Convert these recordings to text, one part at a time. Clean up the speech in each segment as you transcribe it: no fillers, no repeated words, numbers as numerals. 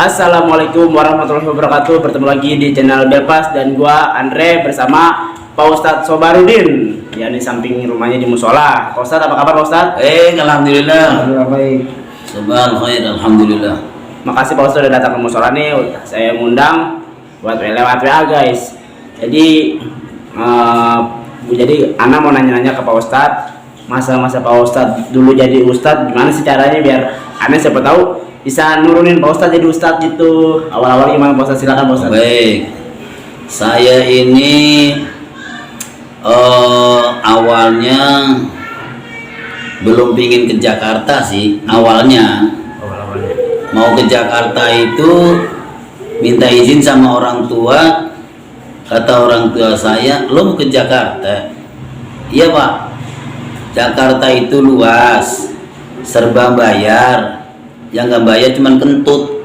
Assalamualaikum warahmatullahi wabarakatuh. Bertemu lagi di channel Belpas dan gua Andre bersama Pak Ustadz Sobarudin. Ya, di samping rumahnya di musola. Pak Ustadz, apa kabar Pak Ustadz? Alhamdulillah. Alhamdulillah baik. Subhanallah khair, alhamdulillah. Makasih Pak Ustadz udah datang ke musola nih. Saya ngundang buat lewat WA guys. Jadi Ana mau nanya-nanya ke Pak Ustadz. Masa-masa Pak Ustadz dulu jadi Ustadz, gimana sih caranya biar Ana siapa tahu bisa nurunin Pak Ustadz jadi Ustadz gitu. Awal-awal gimana Pak Ustadz? Silakan Pak Ustadz. Baik, saya ini awalnya belum pingin ke Jakarta sih. Awalnya mau ke Jakarta itu minta izin sama orang tua. Kata orang tua saya, lo mau ke Jakarta? Iya Pak, Jakarta itu luas, serba bayar. Yang nggak bayar cuman kentut.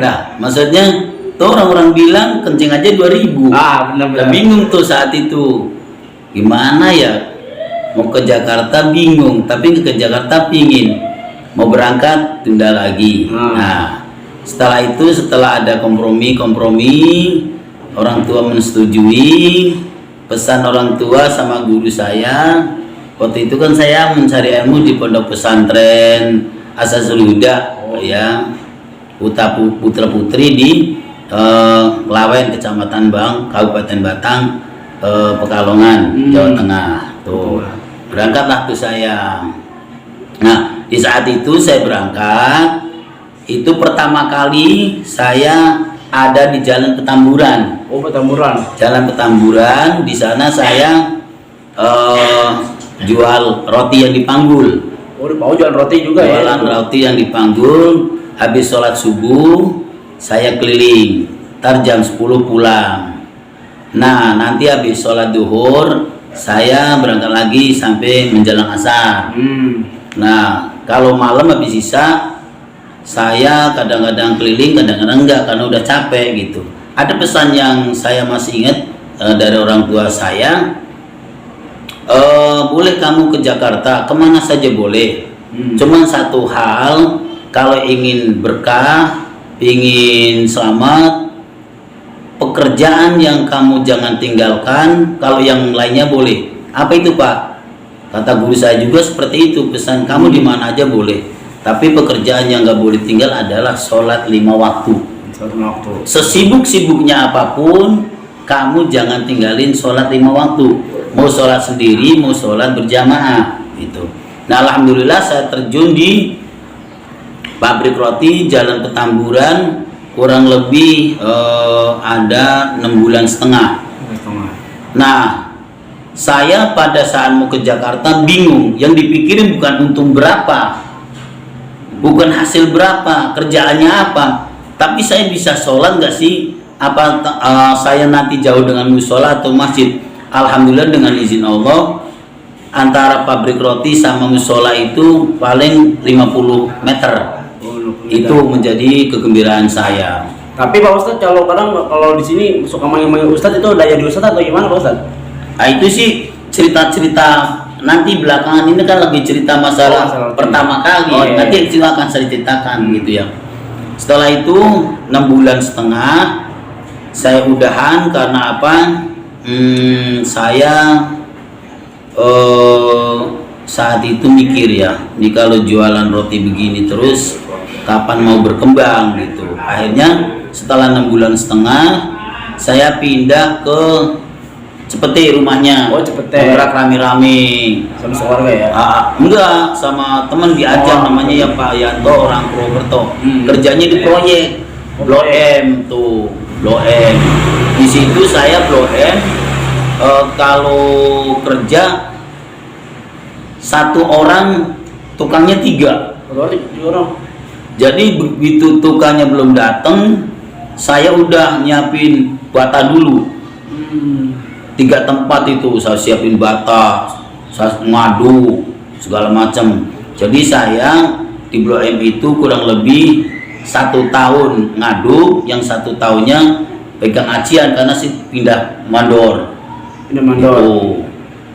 Nah, maksudnya tuh orang-orang bilang kencing aja 2000. Benar-benar. Bingung tuh saat itu. Gimana ya? Mau ke Jakarta bingung, tapi ke Jakarta pingin. Mau berangkat tunda lagi. Nah, setelah ada kompromi, orang tua mensetujui. Pesan orang tua sama guru saya. Waktu itu kan saya mencari ilmu di pondok pesantren Asasul Huda, ya, putra putri di Klawen, Kecamatan Bang, Kabupaten Batang, Pekalongan, Jawa Tengah. Tuh, berangkatlah tuh saya. Nah, di saat itu saya berangkat, itu pertama kali saya ada di Jalan Petamburan. Oh, Petamburan. Jalan Petamburan, di sana saya jual roti yang dipanggul. Oh, mau jualan roti juga ya? Jualan roti yang dipanggul. Habis sholat subuh saya keliling, ntar jam 10 pulang. Nah, nanti habis sholat duhur saya berangkat lagi sampai menjelang asar. Nah, kalau malam habis sisa saya kadang-kadang keliling, kadang-kadang enggak karena udah capek gitu. Ada pesan yang saya masih ingat dari orang tua saya. Boleh kamu ke Jakarta, kemana saja boleh. Cuman satu hal, kalau ingin berkah, ingin selamat, pekerjaan yang kamu jangan tinggalkan. Kalau yang lainnya boleh. Apa itu Pak? Kata guru saya juga seperti itu. Pesan kamu di mana aja boleh, tapi pekerjaan yang nggak boleh tinggal adalah sholat 5 waktu. Sesibuk-sibuknya apapun, kamu jangan tinggalin sholat 5 waktu. Mau sholat sendiri, mau sholat berjamaah gitu. Nah, alhamdulillah saya terjun di pabrik roti Jalan Petamburan kurang lebih ada 6,5 bulan. Nah, saya pada saat mau ke Jakarta bingung. Yang dipikirin bukan untung berapa, bukan hasil berapa, kerjaannya apa, tapi saya bisa sholat nggak sih? Apa saya nanti jauh dengan musola atau masjid? Alhamdulillah dengan izin Allah, antara pabrik roti sama musola itu paling 50 meter. Itu menjadi kegembiraan saya. Tapi Pak Ustadz, kalau di sini suka manggil Ustadz, itu udah jadi Ustadz atau gimana Pak Ustadz? Nah, itu sih cerita-cerita nanti belakangan ini kan lagi cerita masalah pertama kali. Nanti silakan saya ceritakan gitu ya. Setelah itu 6,5 bulan saya udahan karena apa? Saya saat itu mikir ya, nih kalau jualan roti begini terus kapan mau berkembang gitu. Akhirnya setelah 6,5 bulan saya pindah ke Cepete rumahnya. Oh, Cepete. Bergerak rame-rame. Sama keluarga ya? Enggak, sama teman diajak namanya ya Pak Yanto, orang Purwokerto. Kerjanya di proyek Blok M tuh, Blok M. Di situ saya Blok M, kalau kerja satu orang, tukangnya 3. Orang. Jadi begitu tukangnya belum datang, saya udah nyiapin bata dulu. 3 tempat itu saya siapin bata, saya ngadu segala macam. Jadi saya di Blok M itu kurang lebih 1 tahun ngadu, yang 1 tahunnya pegang acian karena sih pindah mandor. Gitu.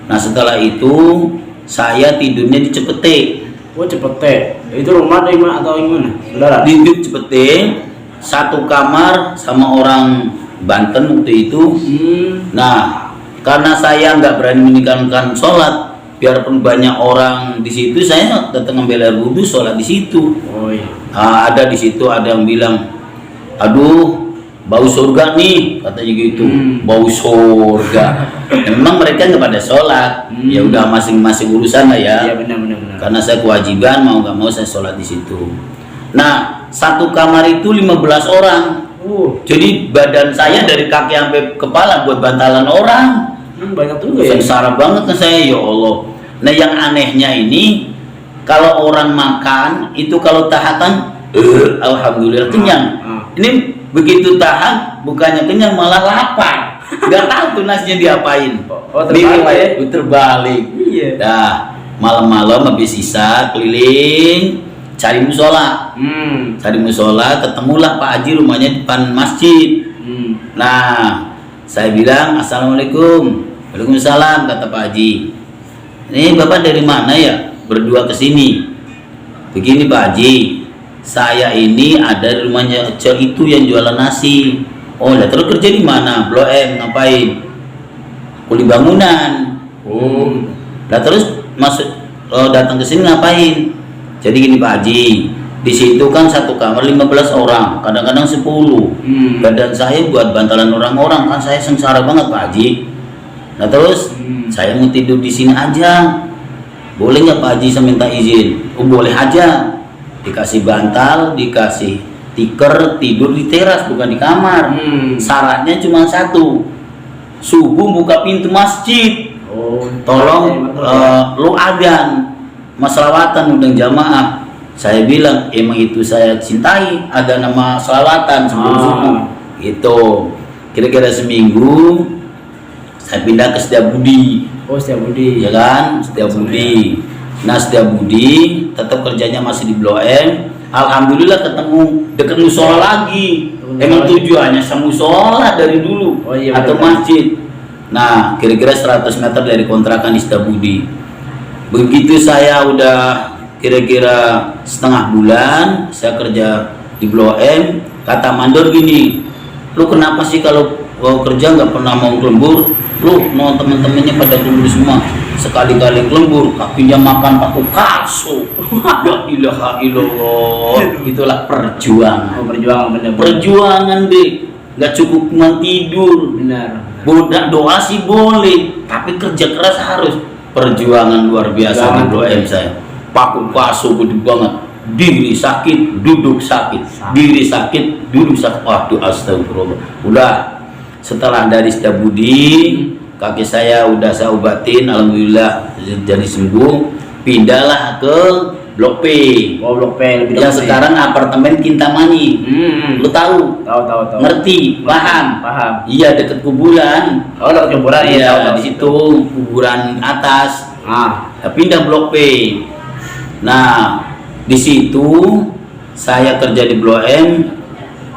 Nah, setelah itu saya tidurnya di Cepete. Oh Cipete. Itu rumah dari mana atau gimana? Saudara? Di Cipete, satu kamar sama orang Banten waktu itu. Nah, karena saya nggak berani meninggalkan sholat, biarpun banyak orang di situ, saya datang ngambil air wudhu, sholat di situ. Oh iya. Ada di situ ada yang bilang, aduh, bau surga nih, katanya gitu. Bau surga. Memang mereka nggak pada sholat. Ya udah masing-masing urusan lah ya. Iya benar. Karena saya kewajiban, mau nggak mau saya sholat di situ. Nah, satu kamar itu 15 orang. Jadi badan saya dari kaki sampai kepala buat bantalan orang. Banyak juga ya. Sengsara banget kan saya, ya Allah. Nah, yang anehnya ini, kalau orang makan itu kalau tahatan, alhamdulillah kenyang. Ini begitu tahan, bukannya kenyang malah lapar. Gak tahu tuh nasinya diapain. Terbalik ya? Terbalik. Iya. Nah, malam-malam habis isya keliling cari musola. Cari musola, ketemulah Pak Haji rumahnya di depan masjid. Nah, saya bilang assalamualaikum. Waalaikumsalam, kata Pak Haji. Ini Bapak dari mana ya? Berdua kesini. Begini Pak Haji, saya ini ada di rumahnya Ece itu yang jualan nasi. Oh, lah terus kerja di mana? Blok M, ngapain? Kuli bangunan. Lah terus datang ke sini ngapain? Jadi gini Pak Haji, di situ kan satu kamar 15 orang, kadang-kadang 10. Badan saya buat bantalan orang-orang, kan saya sengsara banget Pak Haji. Nah terus saya mau tidur di sini aja, boleh nggak Pak Haji? Saya minta izin. Oh boleh aja, dikasih bantal, dikasih tikar, tidur di teras bukan di kamar. Syaratnya cuma satu, subuh buka pintu masjid. Tolong lu adzan, masalawatan undang jamaah. Saya bilang emang itu saya cintai, ada nama selawatan sebelum subuh. Itu kira-kira seminggu saya pindah ke Setiabudi. Oh Setiabudi. Ya kan, Setiabudi. Nah Setiabudi tetap kerjanya masih di Blok M. Alhamdulillah ketemu dekat musola lagi. Emang tujuannya sama musola dari dulu. Oh, iya, atau masjid. Nah kira-kira 100 meter dari kontrakan di Setiabudi. Begitu saya udah kira-kira setengah bulan saya kerja di Blok M, kata mandor gini, lu kenapa sih kalau kerja nggak pernah mau kelembur? Lu mau temen-temennya pada kelembur semua, sekali-kali kelembur kakinya makan pakai kaso. Ya ilaha illallah. Itulah perjuangan. Perjuangan Perjuangan deh, nggak cukup cuma tidur. Benar. Bodak doa sih boleh, tapi kerja keras harus. Perjuangan luar biasa di Blok M saya. Paku kaso gede banget. Diri sakit, duduk sakit. Diri sakit, duduk sakit. Waduh, astagfirullah. Udah, setelah dari Setiabudi, kaki saya udah saya obatin, alhamdulillah jadi sembuh. Pindahlah ke Blok P. Oh Blok P lebih yang sekarang apartemen Kintamani. Lu tahu? Tahu. Ngerti? Paham? Iya, deket kuburan. Oh dekat kuburan. Iya, di situ kuburan atas. Pindah Blok P. Nah, di situ saya kerja di Blok M.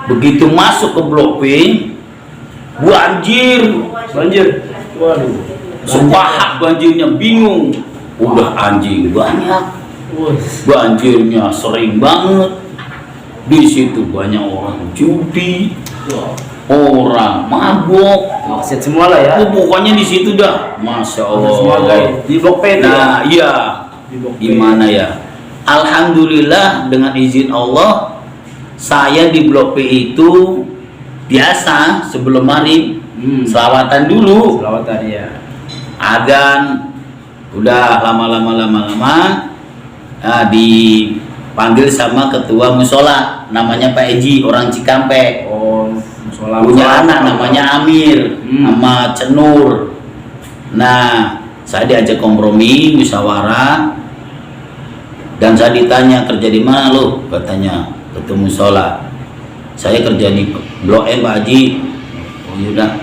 Begitu masuk ke Blok P, banjir. Waduh. Sepahak banjirnya, bingung. Udah anjing banyak. Banjirnya sering banget. Di situ banyak orang judi, orang mabok. Maksud semua lah ya. Pokoknya di situ dah, masya Allah. Semua guys di Blok P. Nah, iya. Gimana ya? Alhamdulillah dengan izin Allah, saya di Blok P itu biasa sebelum maghrib selawatan dulu. Selawatan ya. Adzan, udah lama-lama. Nah, dipanggil sama ketua musola, namanya Pak Eji, orang Cikampek. Oh, musola. Punya anak namanya Amir, sama Cenur. Nah, saya diajak kompromi, musyawarah, dan saya ditanya kerja di mana lo? Katanya ketua musola. Saya kerja di Blok M Pak Haji. Oh yaudah,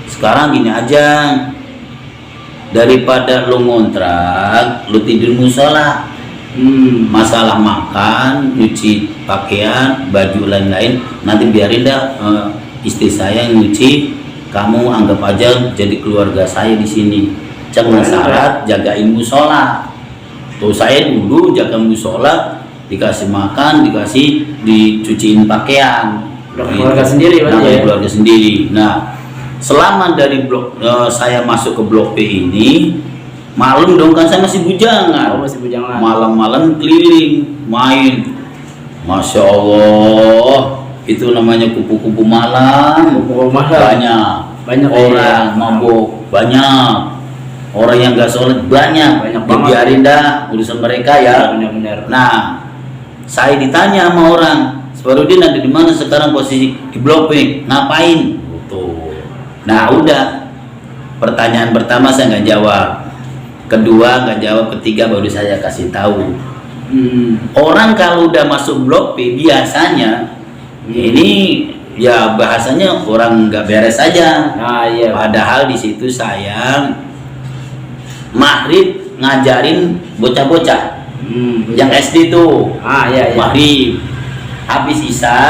sekarang gini aja, daripada lo ngontrak, lo tidur musola. Masalah makan, nyuci pakaian, baju lain-lain nanti biarin dah istri saya yang nyuci. Kamu anggap aja jadi keluarga saya di sini. Jangan syarat jagain musola. Tuh saya dulu jaga musola, dikasih makan, dikasih dicuciin pakaian. Keluarga sendiri Nah, berarti ya? keluarga sendiri. Nah, selama dari saya masuk ke blok P ini, malam dong kan saya masih bujangan. Oh, masih bujangan. Malam-malam keliling, main. Masya Allah, itu namanya kupu-kupu malam. Kupu-kupu malam. Banyak orang ya. mabuk, banyak orang yang gak sholat, banyak Banyak banget. biarin dah urusan mereka ya. Benar-benar. Nah, saya ditanya sama orang, Safarudin ada di mana sekarang posisi? Di blok P, ngapain? Tuh. Nah udah, pertanyaan pertama saya nggak jawab, kedua nggak jawab, ketiga baru saya kasih tahu. Orang kalau udah masuk blok P biasanya ini ya bahasanya orang nggak beres aja. Nah, iya. Padahal di situ saya maghrib ngajarin bocah-bocah yang SD tuh. Iya. Maghrib, habis isya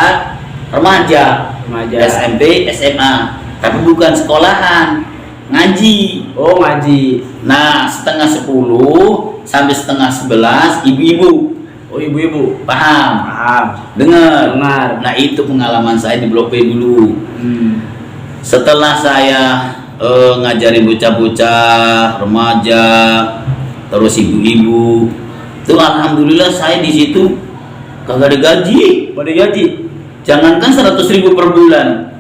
remaja, SMP, SMA, tapi bukan sekolahan, ngaji. Oh, ngaji. Nah, setengah 10 sampai setengah 11 ibu-ibu. Oh, ibu-ibu. Paham? Dengar. Nah, itu pengalaman saya di blok P dulu. Setelah saya ngajarin bocah-bocah, remaja, terus ibu-ibu, tuh alhamdulillah saya di situ kagak ada gaji. Jangankan 100.000 per bulan,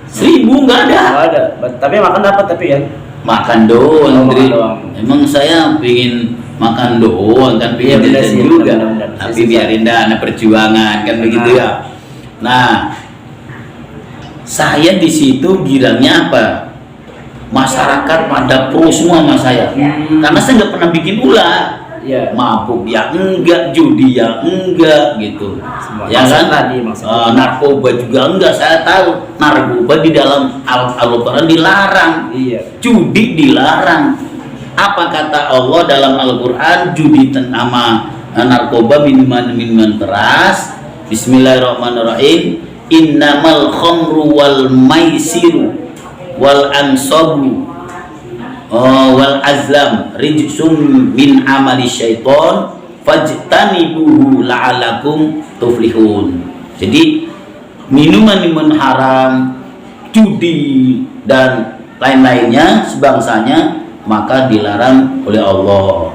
1.000 nggak ada. Nggak ada. Tapi makan dapat tapi kan. Makan doang, Oh, Dri. makan doang. Emang saya pingin makan doang kan, Iya, pingin bener jajan sih, juga. bener. Tapi biarin dah, anak perjuangan kan begitu ya. Nah, saya di situ girangnya apa? Masyarakat pada pro semua sama saya, karena saya nggak pernah bikin ulah. Iya. Mabuk ya enggak, judi ya enggak gitu. Semua Ya kan? tadi maksudnya. Narkoba juga enggak, saya tahu narkoba di dalam Al-Quran dilarang. Iya. Judi dilarang. Apa kata Allah dalam Al-Quran? Judi sama narkoba, minuman keras. Bismillahirrahmanirrahim. Innamal khamru wal maisiru wal ansabu wal azlam rijsum min amali syaiton fajtanibuhu la'alakum tuflihun. Jadi minuman haram, judi dan lain-lainnya sebangsanya maka dilarang oleh Allah.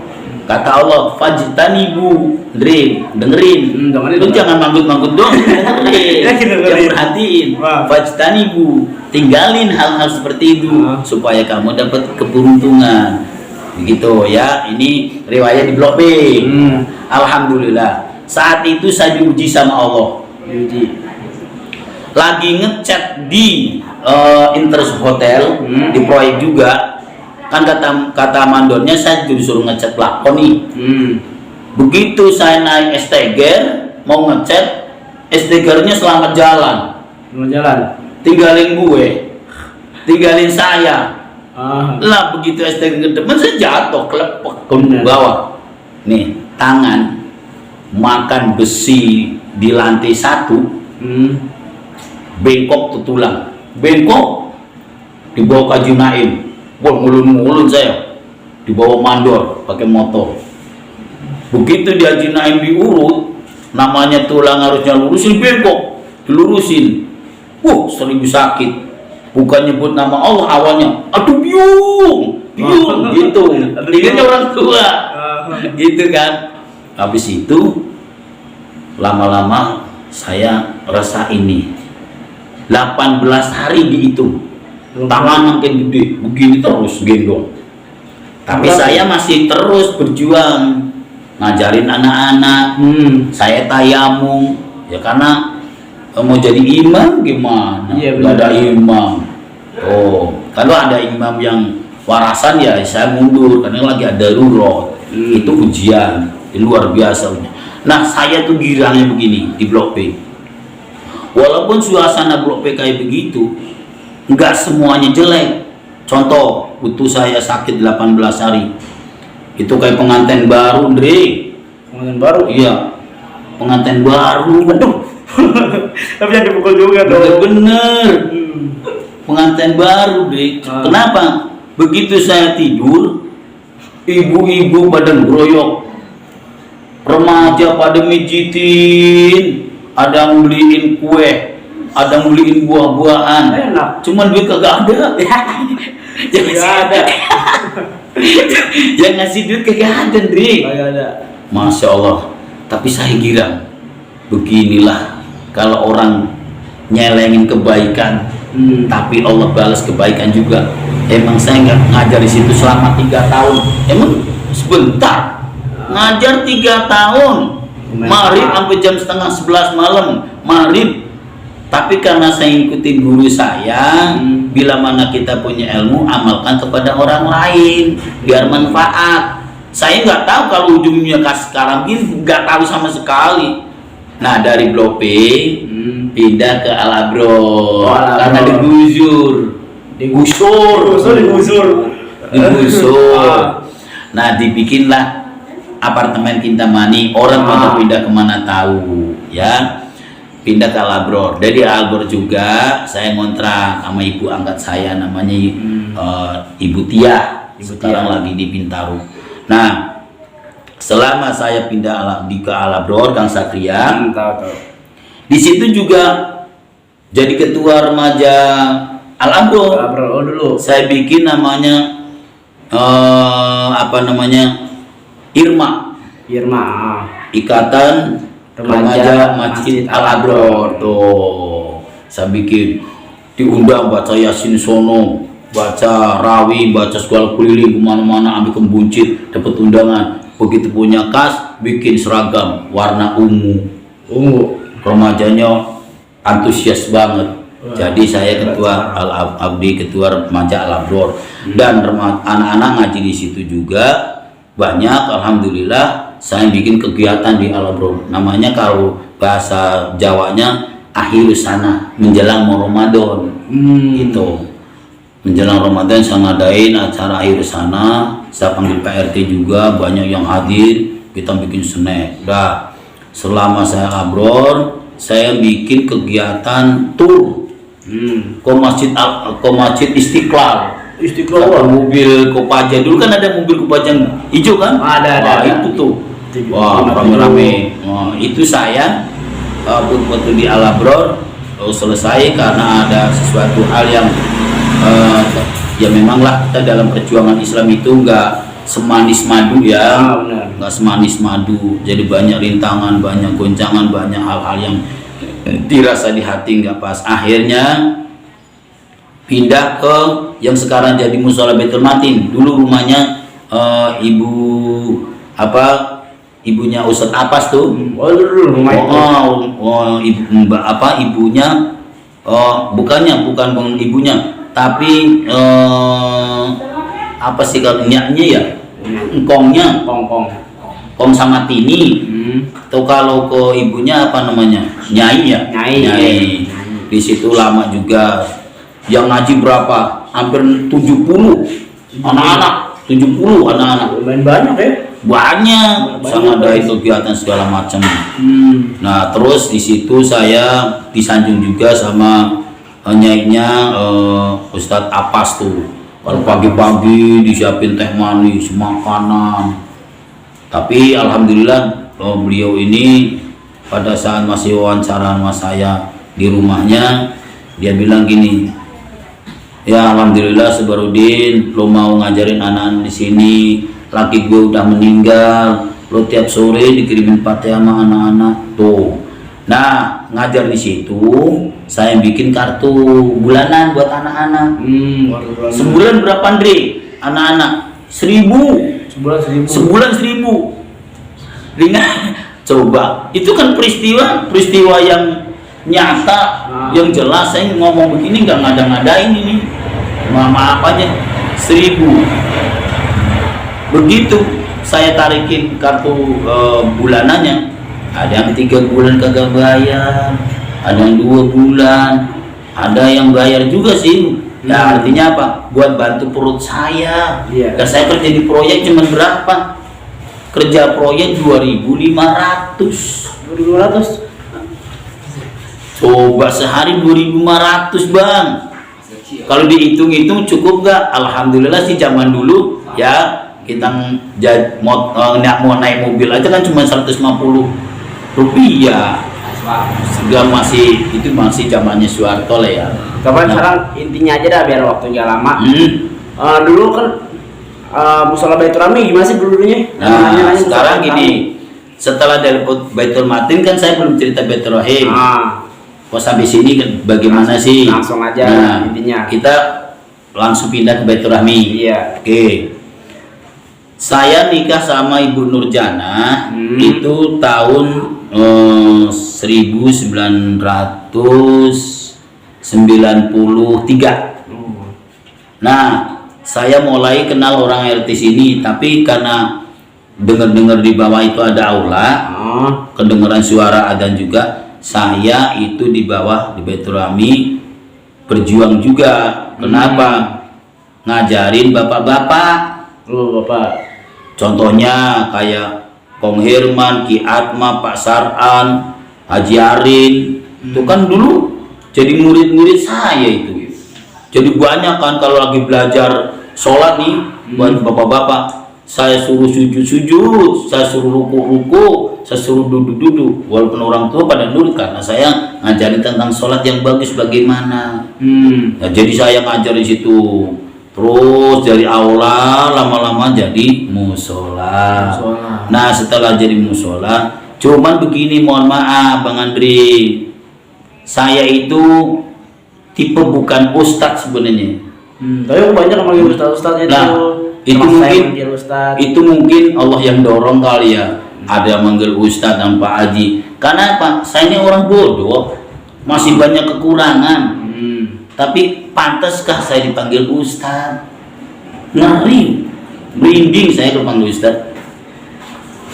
Kata Allah fajtanibu, dengerin. Lu jangan manggut-manggut doang, dengerin. Jangan perhatiin. Fajtanibu, tinggalin hal-hal seperti itu supaya kamu dapat keberuntungan. Begitu ya. Ini riwayat di blok B. Alhamdulillah. Saat itu saya diuji sama Allah. Lagi ngechat di Interest Hotel, di proyek juga. Kan kata mandornya saya disuruh ngecat plafon nih. Begitu saya naik Steger mau ngecat, Stegernya selamat jalan. Tinggalin tinggalin saya. Lah begitu Steger ke depan saya jatuh kelepek ke bawah. Nih tangan makan besi di lantai 1, bengkok tuh tulang, bengkok dibawa ke Haji Naim. Mulun saya dibawa mandor pakai motor. Begitu di Haji Naim diurut, namanya tulang harusnya lurusin, bengkok dilurusin. 1000 sakit. Bukan nyebut nama Allah awalnya, aduh biung gitu. Ingatnya orang tua, gitu kan. Habis itu lama-lama saya rasa ini 18 hari dihitung. Tangan makin gede, begini terus gendong. Tapi saya masih terus berjuang ngajarin anak-anak. Saya tayamum ya karena mau jadi imam gimana? Gak ada imam. Kalau ada imam yang warasan ya saya mundur karena lagi ada darurat. Itu ujian luar biasa. Nah saya tuh girangnya begini di blok P. Walaupun suasana blok P kayak begitu, enggak semuanya jelek. Contoh, butuh saya sakit 18 hari. Itu kayak pengantin baru, Dre. Pengantin baru? Iya. Pengantin baru. Aduh. Tapi yang dipukul juga dong. Bener. Pengantin baru, Dre. Kenapa? Begitu saya tidur, ibu-ibu pada ngeroyok, remaja pada mijitin, ada yang beliin kue, ada yang beliin buah-buahan. Enak. Cuman duit kagak ada. Yang Nggak ada. yang ngasih duit kagak ada, Dri. Nggak ada. Masya Allah. Tapi saya kira beginilah kalau orang nyelengin kebaikan, tapi Allah balas kebaikan juga. Emang saya nggak ngajar di situ selama 3 tahun. Emang sebentar ngajar 3 tahun. Maghrib sampai jam setengah 11 malam. Maghrib. Tapi karena saya ikutin guru saya, bila mana kita punya ilmu, amalkan kepada orang lain biar manfaat. Saya nggak tahu kalau ujungnya sekarang ini, nggak tahu sama sekali. Nah, dari Blok P pindah ke Al-Abror karena digusur. Nah, dibikinlah apartemen Kintamani. Orang pada pindah kemana tahu, ya. Pindah ke Al-Abror. Dari Al-Abror juga saya ngontrak sama ibu angkat saya, namanya Ibu Tia. Sekarang lagi di Bintaro. Nah, selama saya pindah ke Al-Abror, Kang Satria, di situ juga jadi ketua remaja Al-Abror. Oh, dulu. Saya bikin namanya Irma, Ikatan Remaja Masjid Al-Abror. Tuh, saya bikin, diundang baca Yasin sono, baca Rawi, baca sekolah keliling kemana-mana, ambil kebuncit, dapat undangan. Begitu punya kas, bikin seragam warna ungu. Remajanya antusias banget. Jadi saya ketua Al-Abdi, ketua remaja Al-Abror, dan anak-anak ngaji di situ juga banyak. Alhamdulillah, saya bikin kegiatan di Al-Abror. Namanya kalau bahasa Jawanya akhirus sana, menjelang mau Ramadan. Gitu. Menjelang Ramadan saya ngadain acara akhirus sana. Saya panggil Pak RT juga, banyak yang hadir. Kita bikin snack. Dah, selama saya Abror, saya bikin kegiatan tour ke masjid Istiqlal. Satu mobil Kopaja, dulu kan ada mobil Kopaja hijau kan? Ada. Itu tuh. Wah, rame-rame. Wah, itu saya foto di Al-Abror selesai karena ada sesuatu hal yang ya memanglah kita dalam perjuangan Islam itu enggak semanis madu ya. Enggak semanis madu. Jadi banyak rintangan, banyak goncangan, banyak hal-hal yang dirasa di hati nggak pas. Akhirnya pindah ke yang sekarang jadi Musola Baitul Matin. Dulu rumahnya ibunya Ustadz Apas tuh. Dulu rumah itu. Ibunya bukan ibunya, tapi apa sih kalau nyaknya ya? Engkongnya. Kong sama Tini. Atau kalau ke ibunya apa namanya? Nyai ya? Nyai. Di situ lama juga. Yang ngaji berapa? Hampir 70 anak-anak. 70 anak-anak. Lumayan banyak ya? Banyak. Sama ada kegiatan segala macam. Nah, terus di situ saya disanjung juga sama nyainya Ustadz Apas tuh. Kalau pagi-pagi disiapin teh manis, makanan. Tapi alhamdulillah beliau ini pada saat masih wawancara sama saya di rumahnya, dia bilang gini, ya alhamdulillah Sabarudin, lo mau ngajarin anak-anak di sini, laki gue udah meninggal, lo tiap sore dikirimin Fatihah sama anak-anak tuh. Nah, ngajar di situ, saya bikin kartu bulanan buat anak-anak. Sebulan berapa, Andre? Anak-anak 1.000. Sebulan 1.000. Ringan. Coba, itu kan peristiwa yang nyata, yang jelas. Saya ngomong begini nggak ngada-ngadain ini. Maaf aja, 1.000. Begitu saya tarikin kartu bulanannya, ada yang 3 bulan kagak bayar, ada yang 2 bulan, ada yang bayar juga sih. Nah, artinya apa? Buat bantu perut saya. Dan saya kerja di proyek cuma berapa? Kerja proyek 2.500. Coba sehari 2.500, Bang. Kalau dihitung-hitung cukup nggak? Alhamdulillah sih zaman dulu ya kita mau naik mobil aja kan cuma 150 rupiah. Sudah masih zamannya Soeharto lah ya. Tapi sekarang intinya aja dah biar waktunya lama. Dulu kan musola Baitur Rahmi gimana sih dulunya? Nah, sekarang gini, setelah dari Baitul Matin kan saya belum cerita Baitur Rahim. Kok sampai sini kan bagaimana sih? Langsung aja intinya. Kita langsung pindah ke Baitur Rahmi. Iya. Oke. Saya nikah sama Ibu Nurjana itu tahun 1993. Nah, saya mulai kenal orang RT sini, tapi karena dengar-dengar di bawah itu ada aula, kedengaran suara adzan juga, saya itu di bawah di Baitur Rahmi berjuang juga. Kenapa? Ngajarin bapak-bapak. Bapak. Contohnya kayak Kong Herman, Ki Atma, Pak Sar'an, Haji Arin, itu kan dulu jadi murid-murid saya itu. Jadi banyak kan kalau lagi belajar sholat nih buat bapak-bapak, saya suruh sujud-sujud, saya suruh ruku-ruku, saya suruh duduk-duduk. Walaupun orang tua pada nurut karena saya ngajarin tentang sholat yang bagus bagaimana. Nah, jadi saya ngajar di situ. Terus dari aula lama-lama jadi musola. Nah, setelah jadi musola, cuman begini, mohon maaf Bang Andri, saya itu tipe bukan ustadz sebenarnya. Tapi banyak manggil ustadz itu. Nah, itu mungkin Allah yang dorong kali ya. Ada manggil ustadz dan Pak Haji. Karena apa? Saya ini orang bodoh, masih banyak kekurangan. Tapi pantaskah saya dipanggil ustadz? Ngeri, merinding saya dipanggil ustadz.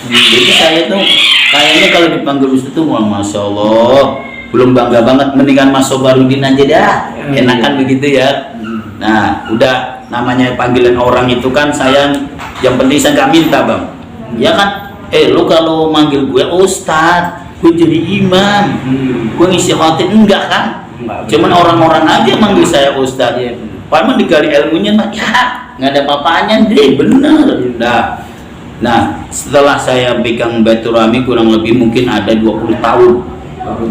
Jadi saya tuh kayaknya kalau dipanggil ustadz tuh, masya Allah, belum bangga banget. Mendingan Mas Sobarudin aja dah, enakan begitu ya. Nah, udah namanya panggilan orang itu kan saya, yang penting saya nggak minta bang. Ya kan, lu kalau manggil gue ustadz, gue jadi imam, gue ngisi khotib enggak kan? Cuman orang-orang aja manggil saya ustadz. Padahal digali ilmunya mah ya nggak ada apa-apanya deh, bener. Nah, setelah saya pegang Baitur Rahmi kurang lebih mungkin ada 20 tahun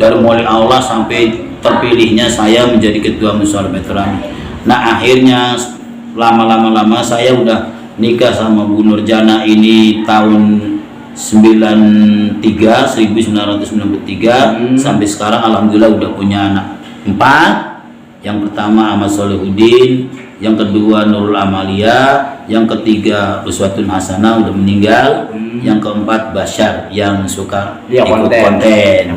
dari mulai Allah sampai terpilihnya saya menjadi ketua musola Baitur Rahmi. Nah, akhirnya lama saya udah nikah sama Bu Nurjana ini tahun 1993 sampai sekarang alhamdulillah udah punya anak 4. Yang pertama Ahmad Solihuddin, yang kedua Nurul Amalia, yang ketiga Uswatun Hasanah udah meninggal, yang keempat Basyar yang suka ikut konten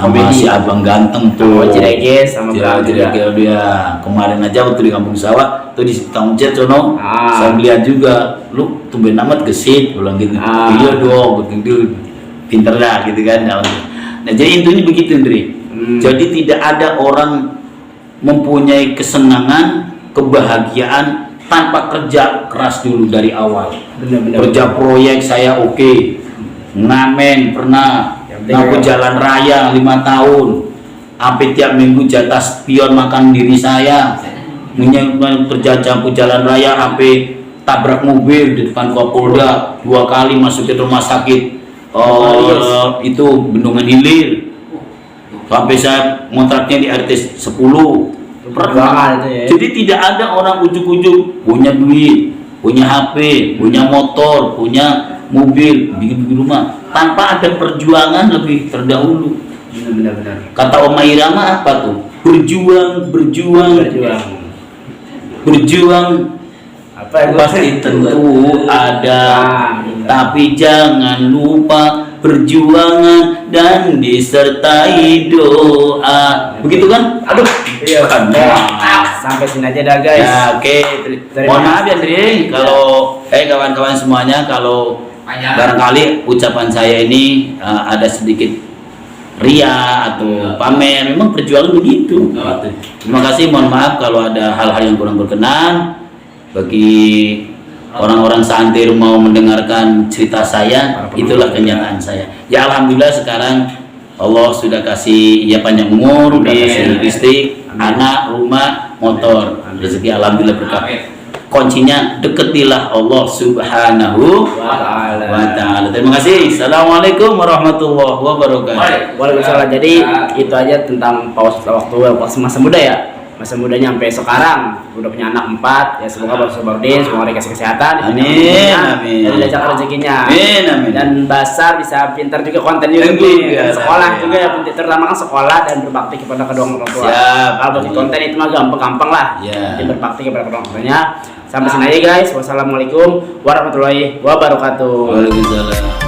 sama si abang ganteng tuh, Cireges sama dia. Kemarin aja waktu di Kampung Sawah tuh di Tangjet sono, saya lihat juga, lu tumben amat gesit, bilang gitu. Iya dong, begitu pinter lah gitu kan. Nah, jadi intinya begitu, Ndri. Jadi tidak ada orang mempunyai kesenangan, kebahagiaan tanpa kerja keras dulu dari awal. Kerja proyek saya oke. Ngamen pernah, ngaku jalan raya 5 tahun. Sampai tiap minggu jatah spion makan diri saya. Kerja campur jalan raya sampai tabrak mobil di depan Kapolda 2 kali masuk ke rumah sakit. Itu Bendungan Hilir. Sampai saya kontraknya di RT 10 pernah. Jadi tidak ada orang ujuk-ujuk punya duit, punya HP, punya motor, punya mobil, bikin rumah tanpa ada perjuangan lebih terdahulu. Benar-benar. Kata Oma Irama apa tuh? Berjuang apa yang pasti tentu ada, tapi jangan lupa perjuangan dan disertai doa. Begitu kan? Aduh, iya kan. Sampai sini aja dah guys. Ya, oke. Mohon maaf ya Dri, kalau kawan-kawan semuanya, kalau barangkali ucapan saya ini ada sedikit ria atau pamer, memang perjuangan begitu. Terima kasih, mohon maaf kalau ada hal-hal yang kurang berkenan. Bagi orang-orang seantir mau mendengarkan cerita saya, itulah kenyataan saya. Ya alhamdulillah sekarang Allah sudah kasih ya panjang umur, sudah kasih listrik, anak, rumah, motor, rezeki alhamdulillah berkah. kuncinya deketilah Allah Subhanahu wa ta'ala. Terima kasih. Assalamualaikum warahmatullahi wabarakatuh. Waalaikumsalam. Jadi itu aja tentang waktu masa muda ya. Masa mudanya sampai sekarang udah punya anak 4 ya, semoga Bapak Bardin semoga dikasih kesehatan, Amin, amin. dan dilancarkan rezekinya, Amin, amin. dan Basar bisa pintar juga konten YouTube Juga, sekolah ya. juga ya, terutama kan sekolah dan berbakti kepada kedua orang tua. Siap. Kalau bikin konten itu mah gampang lah, Ya. jadi berbakti kepada kedua orang tuanya. Sampai sini aja guys, wassalamualaikum warahmatullahi wabarakatuh. Waalaikumsalam.